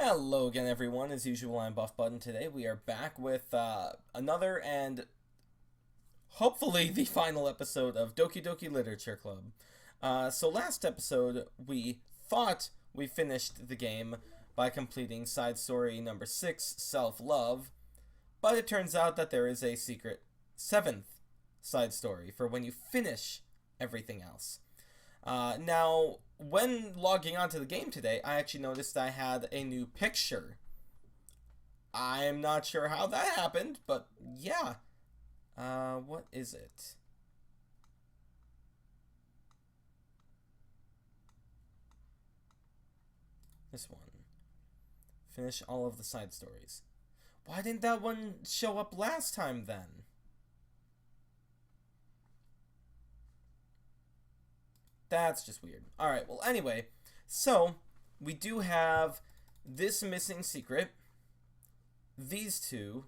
Hello again, everyone. As usual, I'm Buff Button. Today we are back with another and hopefully the final episode of Doki Doki Literature Club. So last episode, we thought we finished the game by completing side story number 6, Self-Love, but it turns out that there is a secret 7th side story for when you finish everything else. Now, when logging onto the game today, I actually noticed I had a new picture. I'm not sure how that happened, but yeah. What is it? This one. Finish all of the side stories. Why didn't that one show up last time then? That's just weird. Alright, well, anyway, so we do have this missing secret, these two,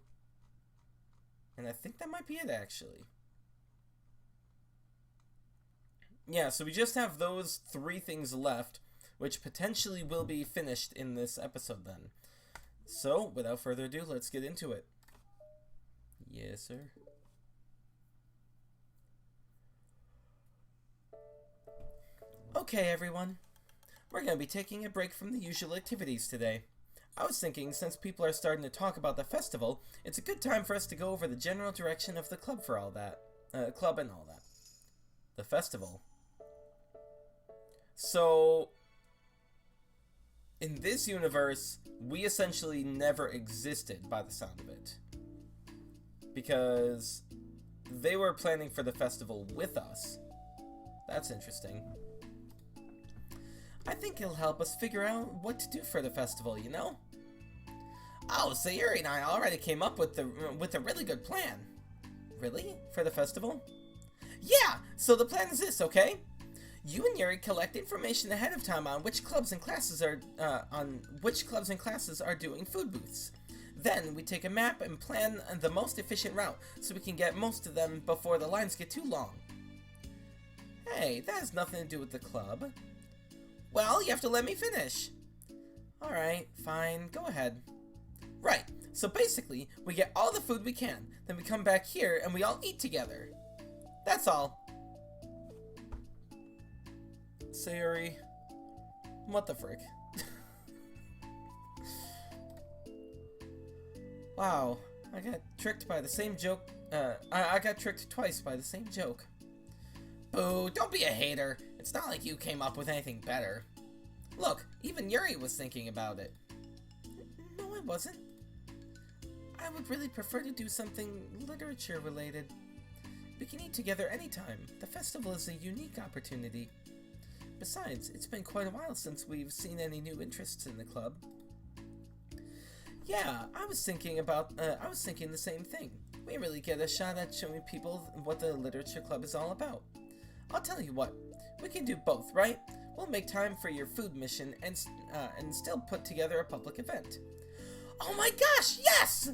and I think that might be it, actually. Yeah, so we just have those 3 things left, which potentially will be finished in this episode then. So, without further ado, let's get into it. Yes, sir. Okay, everyone. We're going to be taking a break from the usual activities today. I was thinking, since people are starting to talk about the festival, it's a good time for us to go over the general direction of the club for all that. Club and all that. The festival. So, in this universe, we essentially never existed by the sound of it. Because they were planning for the festival with us. That's interesting. I think it'll help us figure out what to do for the festival, you know? Oh, Sayuri and I already came up with a really good plan. Really? For the festival? Yeah! So the plan is this, okay? You and Yuri collect information ahead of time on which clubs and classes are doing food booths. Then we take a map and plan the most efficient route so we can get most of them before the lines get too long. Hey, that has nothing to do with the club. Well, you have to let me finish. Alright, fine, go ahead. Right, so basically, we get all the food we can, then we come back here and we all eat together. That's all. Sayuri, what the frick? Wow, I got tricked by the same joke. I got tricked twice by the same joke. Boo, don't be a hater. It's not like you came up with anything better. Look, even Yuri was thinking about it. No, I wasn't. I would really prefer to do something literature related. We can eat together anytime. The festival is a unique opportunity. Besides, it's been quite a while since we've seen any new interests in the club. Yeah, I was thinking the same thing. We really get a shot at showing people what the literature club is all about. I'll tell you what, we can do both, right? We'll make time for your food mission and still put together a public event. Oh my gosh, yes!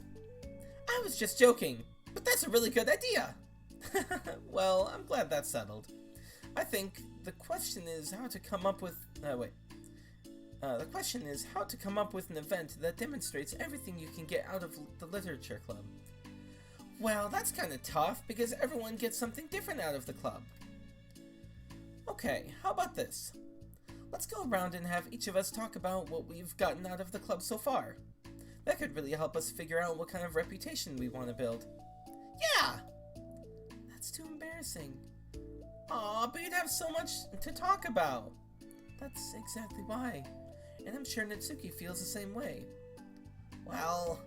I was just joking, but that's a really good idea. Well, I'm glad that's settled. I think the question is how to come up with an event that demonstrates everything you can get out of the literature club. Well, that's kind of tough because everyone gets something different out of the club. Okay, how about this? Let's go around and have each of us talk about what we've gotten out of the club so far. That could really help us figure out what kind of reputation we want to build. Yeah! That's too embarrassing. Aw, but you'd have so much to talk about. That's exactly why. And I'm sure Natsuki feels the same way. Well,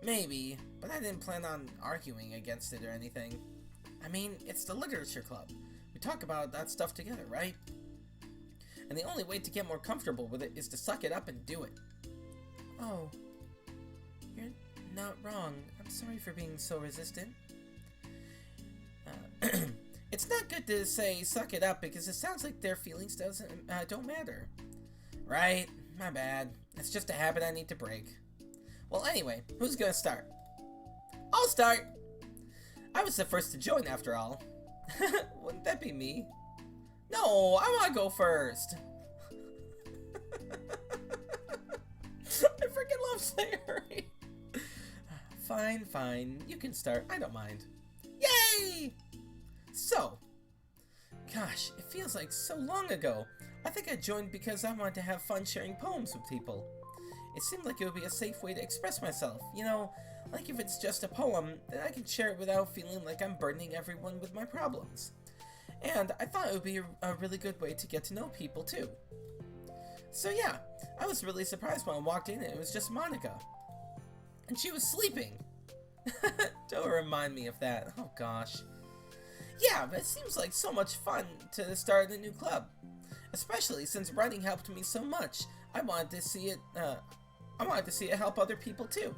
maybe, but I didn't plan on arguing against it or anything. I mean, it's the literature club. We talk about that stuff together, right? And the only way to get more comfortable with it is to suck it up and do it. Oh, you're not wrong. I'm sorry for being so resistant. It's not good to say suck it up because it sounds like their feelings don't matter. Right, my bad. It's just a habit I need to break. Well, anyway, who's gonna start? I'll start! I was the first to join after all. Wouldn't that be me? No, I want to go first. Fine, fine. You can start. I don't mind. Yay! So, gosh, it feels like so long ago. I think I joined because I wanted to have fun sharing poems with people. It seemed like it would be a safe way to express myself. You know, like if it's just a poem, then I can share it without feeling like I'm burdening everyone with my problems. And I thought it would be a really good way to get to know people, too. So yeah, I was really surprised when I walked in and it was just Monica. And she was sleeping. Don't remind me of that. Oh gosh. Yeah, but it seems like so much fun to start a new club. Especially since writing helped me so much. I wanted to see it help other people too.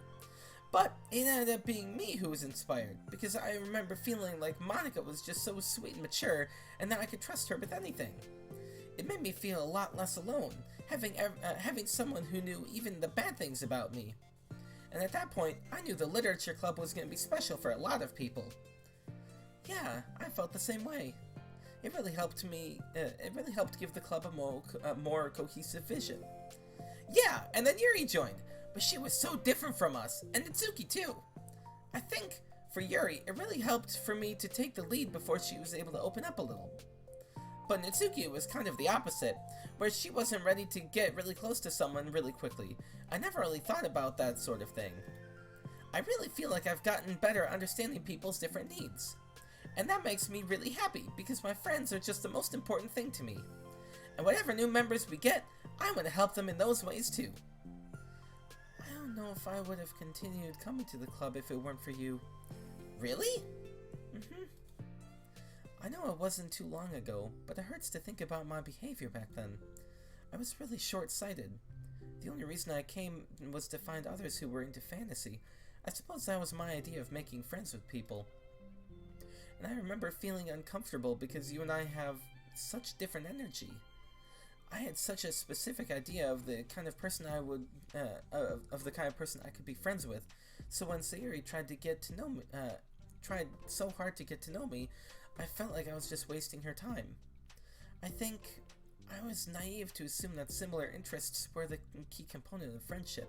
But it ended up being me who was inspired, because I remember feeling like Monica was just so sweet and mature, and that I could trust her with anything. It made me feel a lot less alone, having someone who knew even the bad things about me. And at that point, I knew the literature club was going to be special for a lot of people. Yeah, I felt the same way. It really helped me. It really helped give the club a more cohesive vision. Yeah, and then Yuri joined, but she was so different from us, and Natsuki too. I think for Yuri, it really helped for me to take the lead before she was able to open up a little. But Natsuki was kind of the opposite, where she wasn't ready to get really close to someone really quickly. I never really thought about that sort of thing. I really feel like I've gotten better at understanding people's different needs. And that makes me really happy, because my friends are just the most important thing to me. And whatever new members we get, I want to help them in those ways too. I don't know if I would have continued coming to the club if it weren't for you. Really? I know it wasn't too long ago, but it hurts to think about my behavior back then. I was really short-sighted. The only reason I came was to find others who were into fantasy. I suppose that was my idea of making friends with people. And I remember feeling uncomfortable because you and I have such different energy. I had such a specific idea of the kind of person I would, of the kind of person I could be friends with. So when Sayuri tried so hard to get to know me, I felt like I was just wasting her time. I think I was naive to assume that similar interests were the key component of friendship.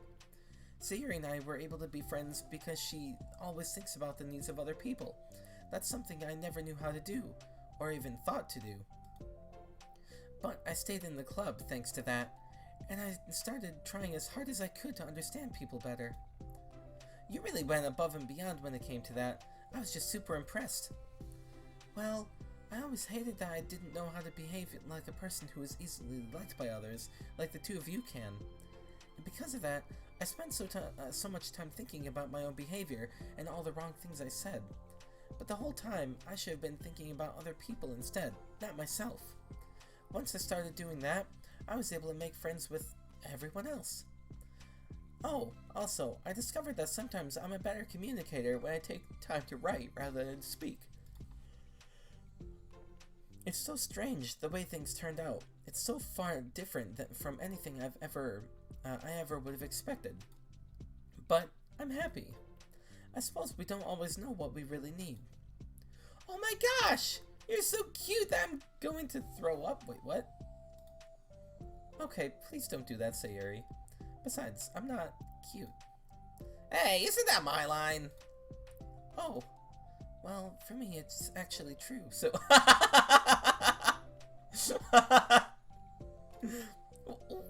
Sayuri and I were able to be friends because she always thinks about the needs of other people. That's something I never knew how to do, or even thought to do. But I stayed in the club thanks to that, and I started trying as hard as I could to understand people better. You really went above and beyond when it came to that. I was just super impressed. Well, I always hated that I didn't know how to behave like a person who is easily liked by others, like the two of you can. And because of that, I spent so much time thinking about my own behavior and all the wrong things I said. But the whole time, I should have been thinking about other people instead, not myself. Once I started doing that, I was able to make friends with everyone else. Oh, also, I discovered that sometimes I'm a better communicator when I take time to write rather than speak. It's so strange the way things turned out. It's so far different from anything I ever would have expected. But I'm happy. I suppose we don't always know what we really need. Oh my gosh! You're so cute that I'm going to throw up. Wait, what? Okay, please don't do that, Sayuri. Besides, I'm not cute. Hey, isn't that my line? Oh. Well, for me, it's actually true, so...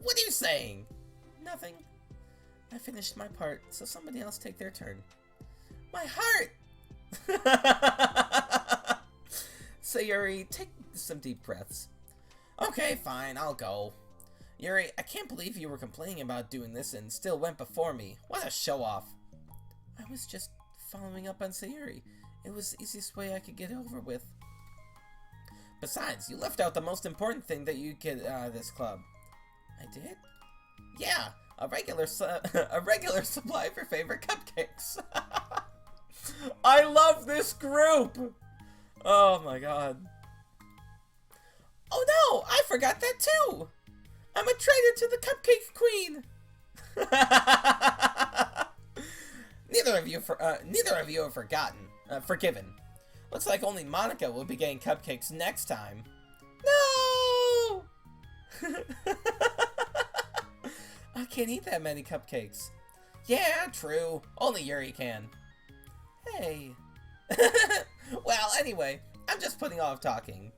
What are you saying? Nothing. I finished my part, so somebody else take their turn. My heart! Sayuri, take some deep breaths. Okay, fine, I'll go. Yuri, I can't believe you were complaining about doing this and still went before me. What a show-off. I was just following up on Sayuri. It was the easiest way I could get it over with. Besides, you left out the most important thing that you get out of this club. I did? Yeah, a regular supply of your favorite cupcakes. I love this group! Oh my god. Oh no, I forgot that too! I'm a traitor to the Cupcake Queen! Neither of you have forgiven. Looks like only Monica will be getting cupcakes next time. No! I can't eat that many cupcakes. Yeah, true. Only Yuri can. Hey. Well, anyway, I'm just putting off talking.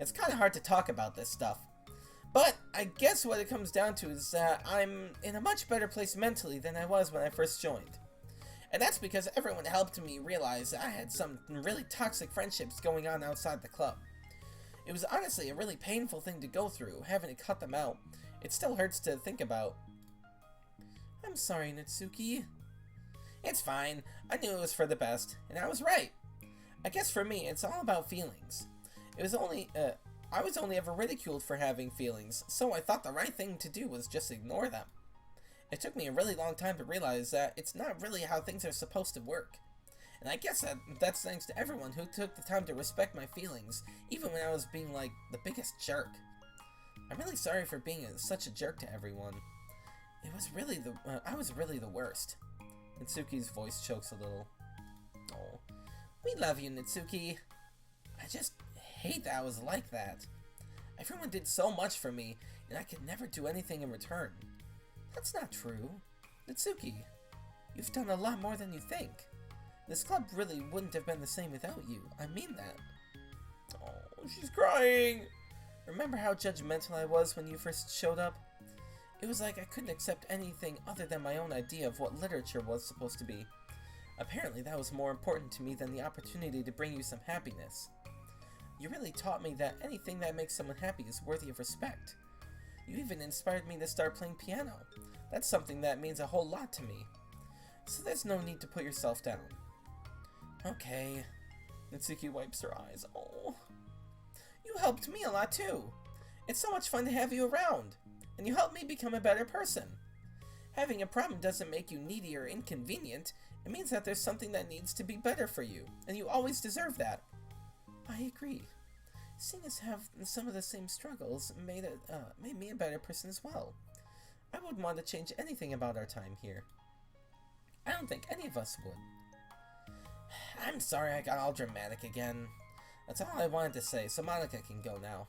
It's kind of hard to talk about this stuff. But I guess what it comes down to is that I'm in a much better place mentally than I was when I first joined. And that's because everyone helped me realize that I had some really toxic friendships going on outside the club. It was honestly a really painful thing to go through, having to cut them out. It still hurts to think about. I'm sorry, Natsuki. It's fine. I knew it was for the best, and I was right. I guess for me, it's all about feelings. I was only ever ridiculed for having feelings, so I thought the right thing to do was just ignore them. It took me a really long time to realize that it's not really how things are supposed to work. And I guess that's thanks to everyone who took the time to respect my feelings, even when I was being like the biggest jerk. I'm really sorry for being such a jerk to everyone. I was really the worst. Natsuki's voice chokes a little. Oh, we love you, Natsuki. I just hate that I was like that. Everyone did so much for me, and I could never do anything in return. That's not true. Natsuki, you've done a lot more than you think. This club really wouldn't have been the same without you. I mean that. Oh, she's crying! Remember how judgmental I was when you first showed up? It was like I couldn't accept anything other than my own idea of what literature was supposed to be. Apparently that was more important to me than the opportunity to bring you some happiness. You really taught me that anything that makes someone happy is worthy of respect. You even inspired me to start playing piano. That's something that means a whole lot to me. So there's no need to put yourself down. Okay. Natsuki wipes her eyes. Oh. You helped me a lot too. It's so much fun to have you around. And you helped me become a better person. Having a problem doesn't make you needy or inconvenient. It means that there's something that needs to be better for you. And you always deserve that. I agree. Seeing us have some of the same struggles made me a better person as well. I wouldn't want to change anything about our time here. I don't think any of us would. I'm sorry I got all dramatic again. That's all I wanted to say, so Monica can go now.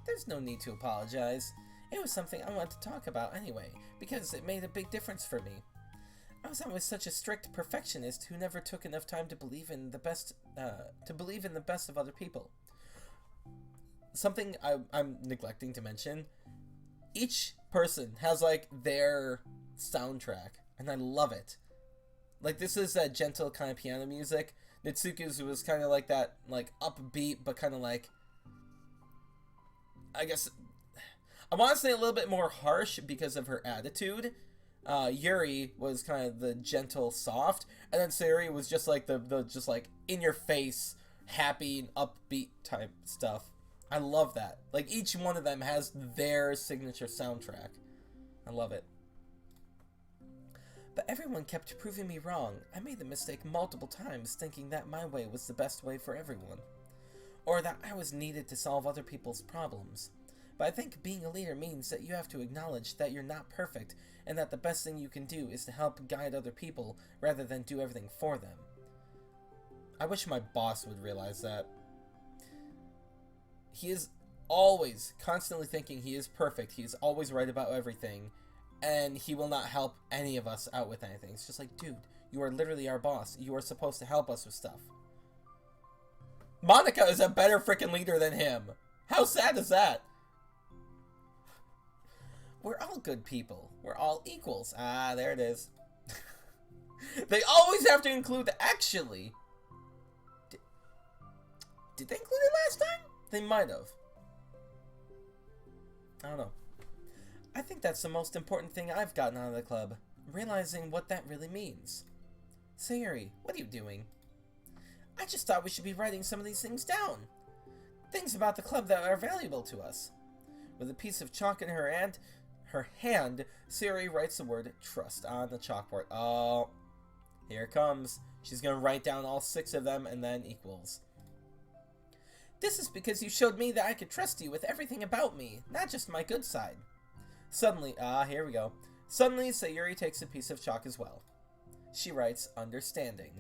There's no need to apologize. It was something I wanted to talk about anyway, because it made a big difference for me. I was always such a strict perfectionist who never took enough time to believe in the best of other people. Something I'm neglecting to mention, each person has like their soundtrack, and I love it. Like, this is that gentle kind of piano music. Natsuki's was kind of like that, like, upbeat, but kind of like, I guess, I want to say a little bit more harsh because of her attitude. Yuri was kind of the gentle, soft, and then Sayuri was just like the just like in your face, happy and upbeat type stuff. I love that. Like, each one of them has their signature soundtrack. I love it. But everyone kept proving me wrong. I made the mistake multiple times thinking that my way was the best way for everyone. Or that I was needed to solve other people's problems. But I think being a leader means that you have to acknowledge that you're not perfect and that the best thing you can do is to help guide other people rather than do everything for them. I wish my boss would realize that. He is always constantly thinking he is perfect. He is always right about everything. And he will not help any of us out with anything. It's just like, dude, you are literally our boss. You are supposed to help us with stuff. Monica is a better freaking leader than him. How sad is that? We're all good people. We're all equals. Ah, there it is. They always have to include the actually. Did they include it last time? They might have. I don't know. I think that's the most important thing I've gotten out of the club. Realizing what that really means. Sayuri, what are you doing? I just thought we should be writing some of these things down. Things about the club that are valuable to us. With a piece of chalk in her hand, Sayuri writes the word trust on the chalkboard. Oh, here it comes. She's going to write down all 6 of them and then equals. This is because you showed me that I could trust you with everything about me, not just my good side. Suddenly, here we go. Suddenly, Sayuri takes a piece of chalk as well. She writes, understanding.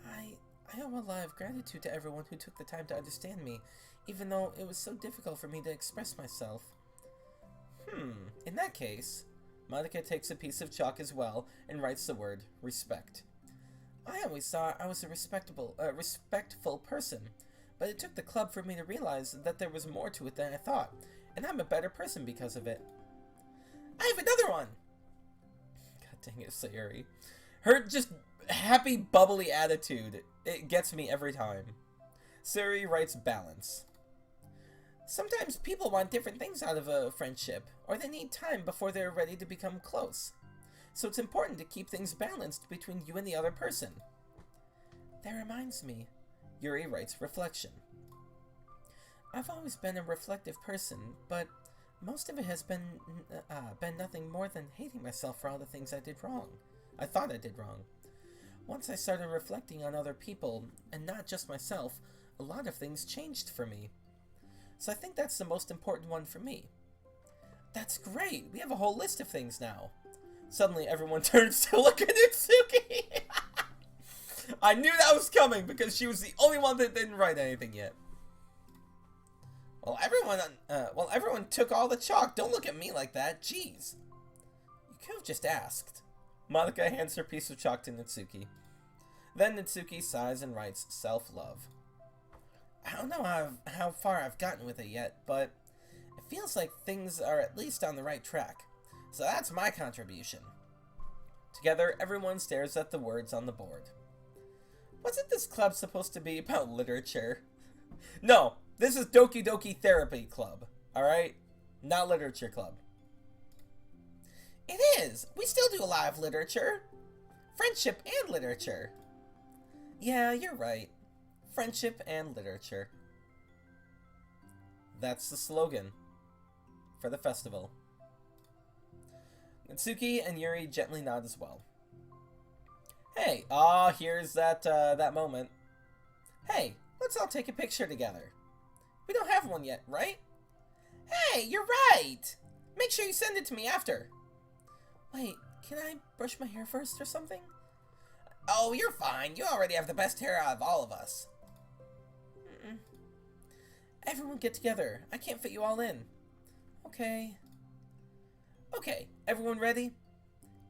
I owe a lot of gratitude to everyone who took the time to understand me, even though it was so difficult for me to express myself. In that case, Monica takes a piece of chalk as well and writes the word respect. I always thought I was a respectful person, but it took the club for me to realize that there was more to it than I thought, and I'm a better person because of it. I have another one! God dang it, Sayuri. Her just happy, bubbly attitude, it gets me every time. Sayuri writes balance. Sometimes people want different things out of a friendship, or they need time before they're ready to become close. So it's important to keep things balanced between you and the other person. That reminds me, Yuri writes reflection. I've always been a reflective person, but most of it has been nothing more than hating myself for all the things I did wrong. I thought I did wrong. Once I started reflecting on other people, and not just myself, a lot of things changed for me. So I think that's the most important one for me. That's great! We have a whole list of things now. Suddenly everyone turns to look at Itsuki! I knew that was coming because she was the only one that didn't write anything yet. Well, everyone took all the chalk. Don't look at me like that. Jeez. You could have just asked. Monica hands her piece of chalk to Natsuki. Then Natsuki sighs and writes self-love. I don't know how far I've gotten with it yet, but it feels like things are at least on the right track. So that's my contribution. Together, everyone stares at the words on the board. Wasn't this club supposed to be about literature? No, this is Doki Doki Therapy Club, alright? Not Literature Club. It is! We still do a lot of literature. Friendship and literature. Yeah, you're right. Friendship and literature. That's the slogan for the festival. Natsuki and Yuri gently nod as well. Hey, here's that moment. Hey, let's all take a picture together. We don't have one yet, right? Hey, you're right! Make sure you send it to me after. Wait, can I brush my hair first or something? Oh, you're fine. You already have the best hair out of all of us. Everyone get together. I can't fit you all in. Okay. Okay, everyone ready?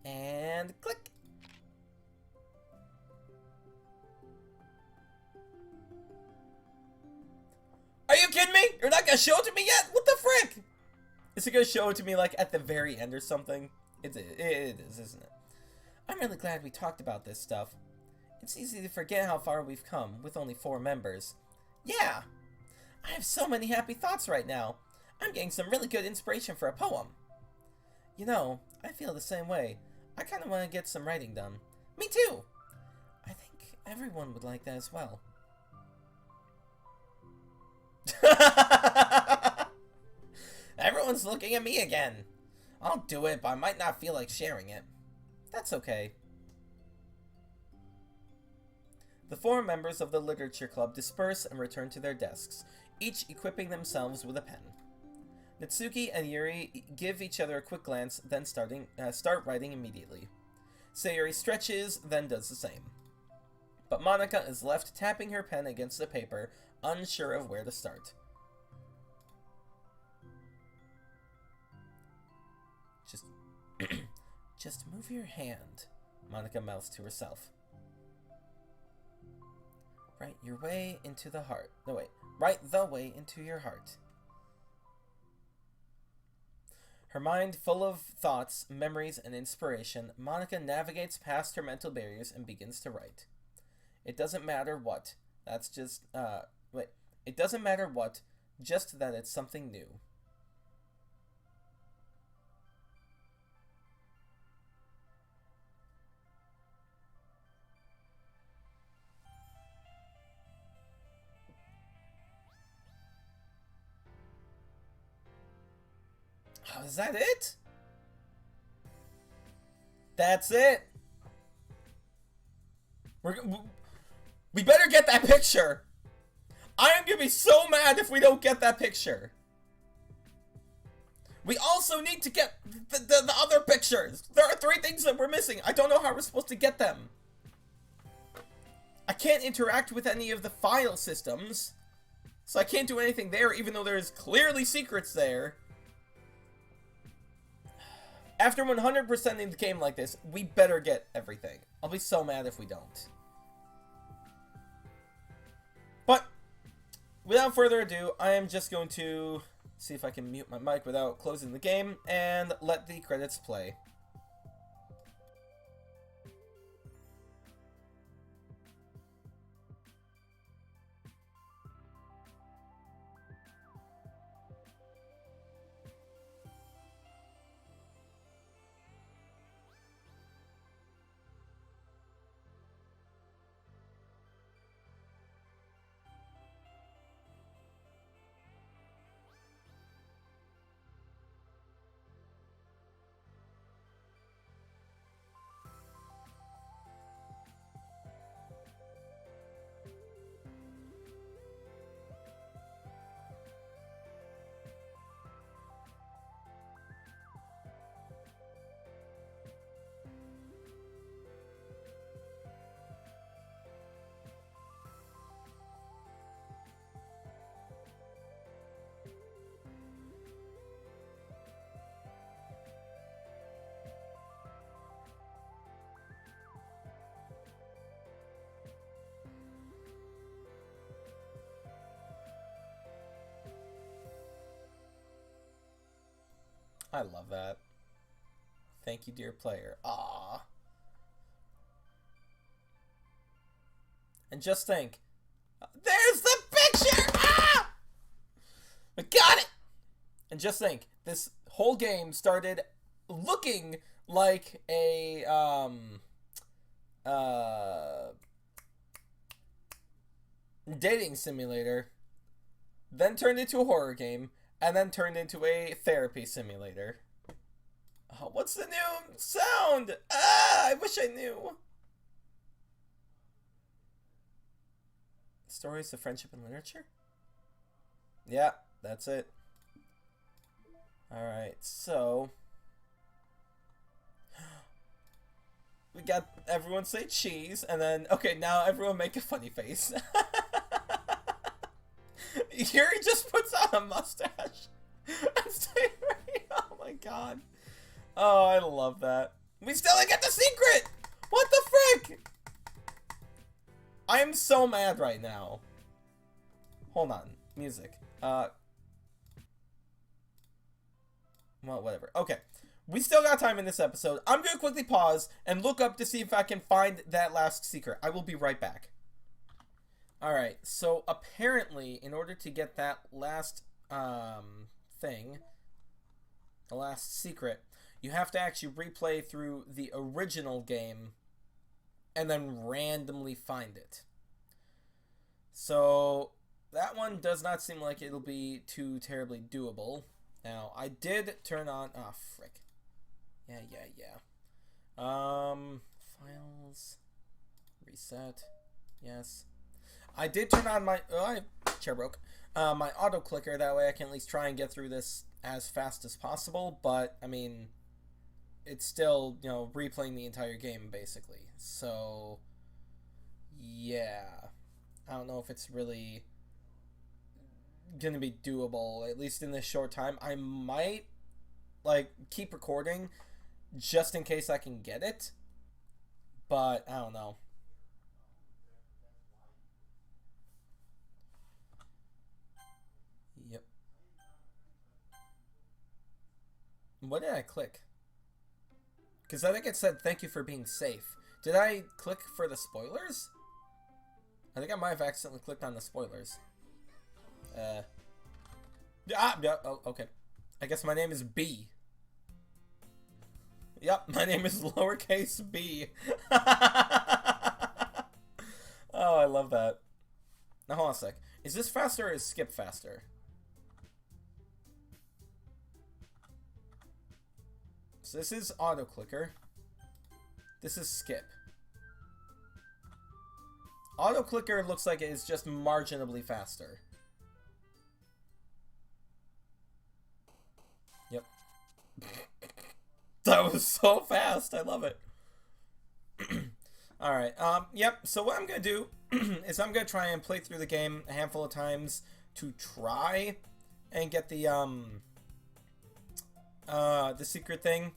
And click. Are you kidding me? You're not gonna show it to me yet? What the frick? Is it gonna show it to me like at the very end or something? It is, isn't it? I'm really glad we talked about this stuff. It's easy to forget how far we've come with only 4 members. Yeah! I have so many happy thoughts right now. I'm getting some really good inspiration for a poem. You know, I feel the same way. I kind of want to get some writing done. Me too! I think everyone would like that as well. Everyone's looking at me again. I'll do it, but I might not feel like sharing it. That's okay. The 4 members of the Literature Club disperse and return to their desks, each equipping themselves with a pen. Natsuki and Yuri give each other a quick glance, then start writing immediately. Sayuri stretches, then does the same. But Monica is left tapping her pen against the paper, unsure of where to start. Just move your hand, Monica mouths to herself. Write your way into the heart. No, wait. Write the way into your heart. Her mind full of thoughts, memories, and inspiration, Monica navigates past her mental barriers and begins to write. It doesn't matter what. That's just, It doesn't matter what, just that it's something new. Oh, is that it? That's it. We better get that picture. I am gonna be so mad if we don't get that picture. We also need to get the other pictures. There are 3 things that we're missing. I don't know how we're supposed to get them. I can't interact with any of the file systems, so I can't do anything there, even though there's clearly secrets there. After 100%ing the game like this, we better get everything. I'll be so mad if we don't. without further ado, I am just going to see if I can mute my mic without closing the game and let the credits play. I love that. Thank you, dear player. Ah. And just think, there's the picture! Ah! We got it! And just think, this whole game started looking like a, dating simulator, then turned into a horror game, and then turned into a therapy simulator. Oh, what's the new sound? Ah, I wish I knew. Stories of friendship and literature? Yeah, that's it. Alright, so we got everyone say cheese, and then, okay, now everyone make a funny face. Yuri just puts on a mustache. Oh my god. Oh, I love that. We still didn't get the secret! What the frick? I am so mad right now. Hold on. Music. Well, whatever. Okay. We still got time in this episode. I'm gonna quickly pause and look up to see if I can find that last secret. I will be right back. Alright, so apparently, in order to get that last, thing, the last secret, you have to actually replay through the original game and then randomly find it. So, that one does not seem like it'll be too terribly doable. Now, I did turn on, oh, frick. Yeah. Files, reset, yes. I did turn on my, chair broke, my auto clicker, that way I can at least try and get through this as fast as possible, but, I mean, it's still, you know, replaying the entire game, basically, so, yeah, I don't know if it's really gonna be doable, at least in this short time. I might, like, keep recording, just in case I can get it, but, I don't know. Yep. What did I click? Because I think it said, thank you for being safe. Did I click for the spoilers? I think I might have accidentally clicked on the spoilers. Yeah, oh, okay. I guess my name is B. Yep, my name is lowercase b. Oh, I love that. Now, hold on a sec. Is this faster or is skip faster? So this is auto clicker. This is skip. Auto clicker looks like it is just marginally faster. Yep. That was so fast. I love it. Alright, yep, so what I'm gonna do is I'm gonna try and play through the game a handful of times to try and get the secret thing,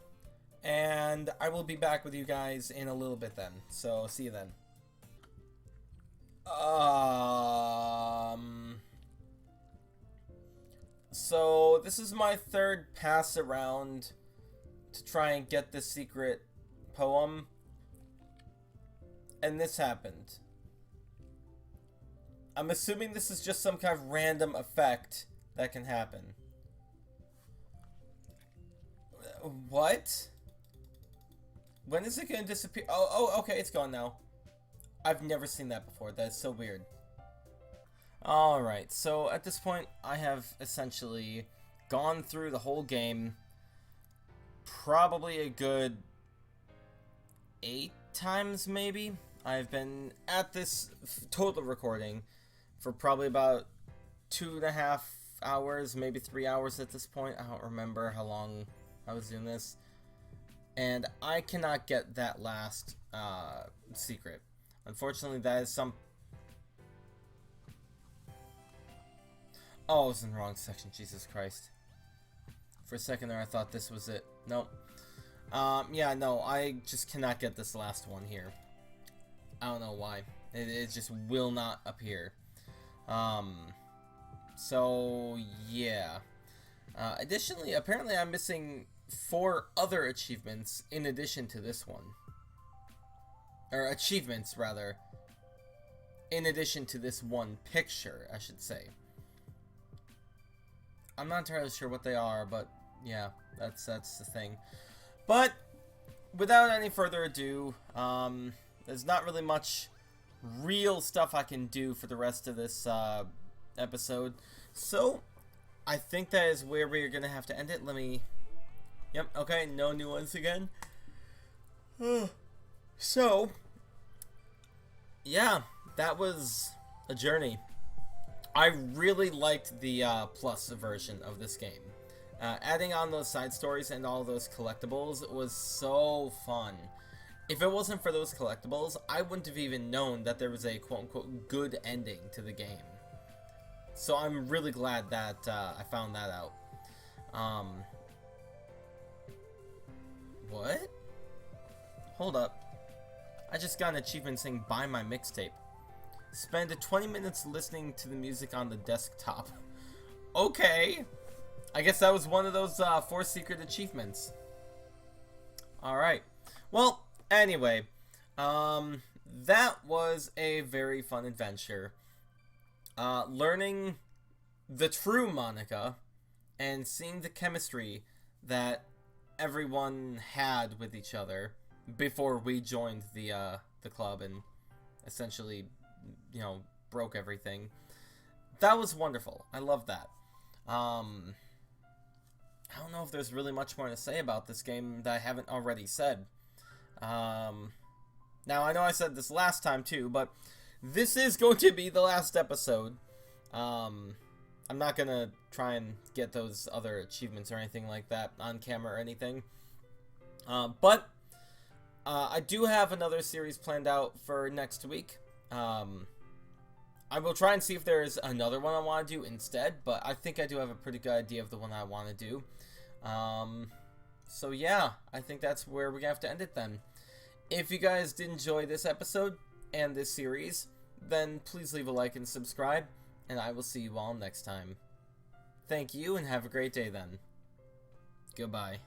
and I will be back with you guys in a little bit then, so see you then. So, this is my third pass around to try and get the secret poem. And this happened. I'm assuming this is just some kind of random effect that can happen. What? When is it going to disappear? Oh, okay, it's gone now. I've never seen that before. That's so weird. Alright, so at this point, I have essentially gone through the whole game. Probably a good 8 times, maybe. I've been at this total recording for probably about 2.5 hours, maybe 3 hours at this point. I don't remember how long I was doing this. And I cannot get that last secret. Unfortunately, that is some... Oh, I was in the wrong section, Jesus Christ. For a second there, I thought this was it. Nope. Yeah, no, I just cannot get this last one here. I don't know why. It just will not appear. So, yeah. Additionally, apparently I'm missing 4 other achievements in addition to this one. Or achievements, rather. In addition to this one picture, I should say. I'm not entirely sure what they are, but yeah, that's the thing. But without any further ado, there's not really much real stuff I can do for the rest of this episode. So I think that is where we're gonna have to end it. Let me... Yep, okay, no new ones again. So, yeah, that was a journey. I really liked the plus version of this game. Adding on those side stories and all those collectibles was so fun. If it wasn't for those collectibles, I wouldn't have even known that there was a quote-unquote good ending to the game. So I'm really glad that I found that out. What? Hold up. I just got an achievement saying buy my mixtape. Spend 20 minutes listening to the music on the desktop. Okay. I guess that was one of those 4 secret achievements. Alright. Well, anyway. That was a very fun adventure. Learning the true Monica and seeing the chemistry that everyone had with each other before we joined the club and essentially, you know, broke everything. That was wonderful. I love that. I don't know if there's really much more to say about this game that I haven't already said. Now, I know I said this last time too, but this is going to be the last episode. I'm not gonna try and get those other achievements or anything like that on camera or anything. But I do have another series planned out for next week. I will try and see if there's another one I want to do instead, but I think I do have a pretty good idea of the one I want to do. So yeah, I think that's where we're gonna have to end it then. If you guys did enjoy this episode and this series, then please leave a like and subscribe, and I will see you all next time. Thank you, and have a great day then. Goodbye.